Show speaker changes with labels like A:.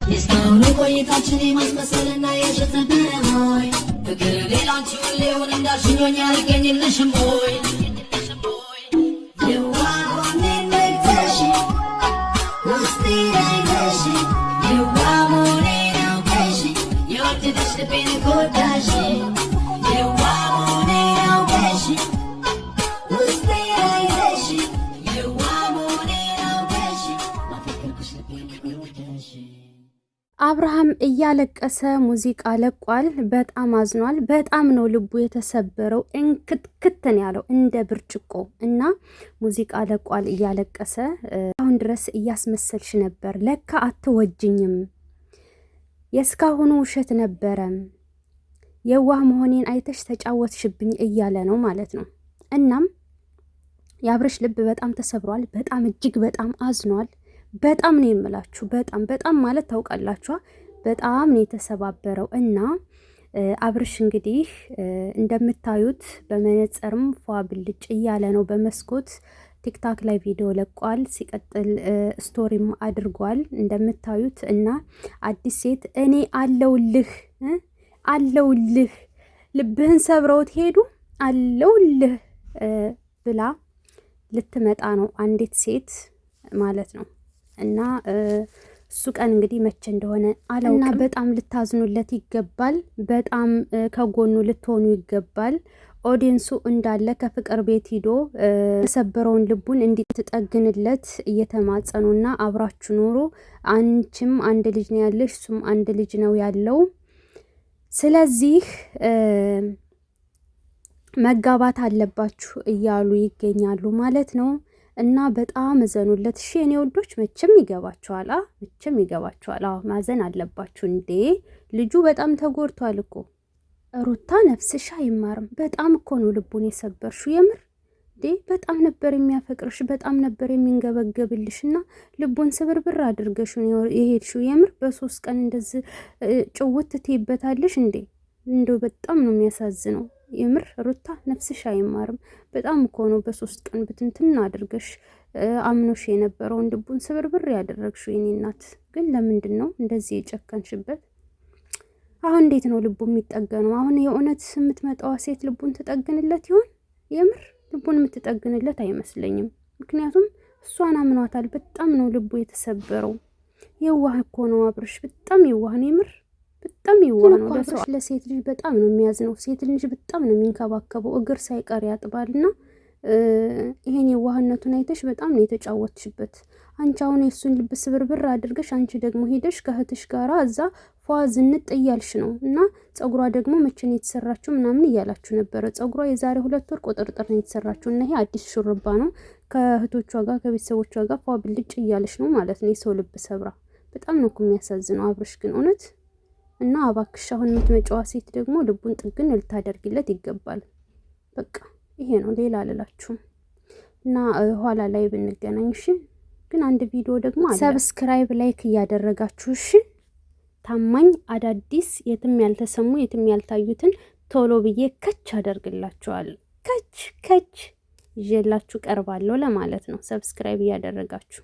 A: እስካሁን ቆይታችን የማስመሰልና የውሸት ነበረ ሆይ ፍቅር ሌላንቺ ሁሌውን እንዳልሽኞኛ አልገኝልሽም ሆይ የዋሆኔን ነግተሽ ውስጤ አይተሽ የዋሆኔን አውቀሽ የወደደሽ ልቤን ጎዳሽ የዋሆኔን አውቀሽ ውስጤ አይተሽ የዋሆኔን አውቀሽ ማፈቀርኩሽ ልቤን ጎዳሽ።
B: አብርሃም እያለቀሰ ሙዚቃ ለቋል። በጣም አዝኗል። በጣም ነው ልቡ የተሰበረው። እንክትክትን ያለው እንደ ብርጭቆ እና ሙዚቃ ለቋል እያለቀሰ። አሁን ድረስ እያስመሰልሽ ነበር፣ ለካ አትወጅኝም፣ የእስካሁኑ ውሸት ነበረ፣ የዋህ መሆኔን አይተሽ ተጫወትሽብኝ እያለ ነው ማለት ነው። እናም የአብርሽ ልብ በጣም ተሰብሯል። በጣም እጅግ በጣም አዝኗል። በጣም ነው የምላችሁ። በጣም ማለት ታውቃላችኋ፣ በጣም ነው የተሰባበረው። እና አብርሽ እንግዲህ እንደምታዩት በመነጽርም ፏ ብልጭ እያለ ነው። በመስኮት ቲክታክ ላይ ቪዲዮ ለቋል። ሲቀጥል ስቶሪም አድርጓል እንደምታዩት። እና አዲስ ሴት እኔ አለውልህ ልብህን ሰብረውት ሄዱ አለውልህ ብላ ልትመጣ ነው አንዲት ሴት ማለት ነው። እና እሱ ቀን እንግዲህ መቼ እንደሆነ አላውቅም። እና በጣም ልታዝኑለት ይገባል። በጣም ከጎኑ ልትሆኑ ይገባል። ኦዲየንሱ እንዳለ ከፍቅር ቤት ሂዶ የተሰበረውን ልቡን እንዲትጠግንለት እየተማጸኑና አብራችሁ ኑሩ፣ አንቺም አንድ ልጅ ነው ያለሽ፣ እሱም አንድ ልጅ ነው ያለው፣ ስለዚህ መጋባት አለባችሁ እያሉ ይገኛሉ ማለት ነው። እና በጣም እዘኑለት እሺ የኔ ወዶች። መቼም ይገባችኋል። ማዘን አለባችሁ እንዴ! ልጁ በጣም ተጎድቷል እኮ። ሩታ ነፍስሽ አይማርም። በጣም እኮ ነው ልቡን የሰበርሽው። የምር እንዴ! በጣም ነበር የሚያፈቅርሽ፣ በጣም ነበር የሚንገበገብልሽ እና ልቡን ስብርብር አድርገሽ የሄድሽው። የምር በ3 ቀን እንደዚህ ጭውት ትይበታለሽ እንዴ! እንደው በጣም ነው የሚያሳዝነው። የምር ሩታ ነፍስሽ አይማርም። በጣም እኮ ነው በ3 ቀን ብትንትን አድርገሽ አምኖሽ የነበረውን ልቡን ስብርብር ያደረግሽው የኔ እናት። ግን ለምንድን ነው እንደዚህ የጨከንሽበት? አሁን እንዴት ነው ልቡ የሚጠገነው? አሁን የእውነት የምትመጣዋ ሴት ልቡን ትጠግንለት ይሆን? የምር ልቡን የምትጠግንለት አይመስለኝም። ምክንያቱም እሷን አምኗታል። በጣም ነው ልቡ የተሰበረው። የዋህ እኮ ነው አብርሽ፣ በጣም የዋህ ነው የምር በጣም ይዋህ ነው። ለሴት ልጅ በጣም ነው የሚያዝነው። ሴት ልጅ በጣም ነው የሚንከባከበው። እግር ሳይቀር ያጥባልና ይሄን የዋህነቱን አይተሽ በጣም ነው የተጫወትሽበት። አንቺ አሁን የሱን ልብ ስብርብር አድርገሽ አንቺ ደግሞ ሄደሽ ከእህትሽ ጋራ እዛ ፏ ዝንጥ እያልሽ ነው። እና ጸጉሯ ደግሞ መቼ ነው የተሰራችው ምናምን እያላችሁ ነበረ። ጸጉሯ የዛሬ 2 ወር ቁጥርጥር ነው የተሰራችው። እና ይሄ አዲስ ሹርባ ነው። ከእህቶቿ ጋር ከቤተሰቦቿ ጋር ፏ ብልጭ እያለሽ ነው ማለት ነው። የሰው ልብ ሰብራ። በጣም ነው እኮ የሚያሳዝነው አብርሽ ግን እውነት። እና አባክሽ አሁን የምትመጫዋ ሴት ደግሞ ልቡን ጥግን ልታደርግለት ይገባል። በቃ ይሄ ነው፣ ሌላ አልላችሁም። እና ኋላ ላይ ብንገናኝ እሺ። ግን አንድ ቪዲዮ ደግሞ አለ፣ ሰብስክራይብ ላይክ እያደረጋችሁ እሺ። ታማኝ አዳዲስ የትም ያልተሰሙ የትም ያልታዩትን ቶሎ ብዬ ከች አደርግላችኋለሁ። ከች ይዤላችሁ ቀርባለሁ ለማለት ነው። ሰብስክራይብ እያደረጋችሁ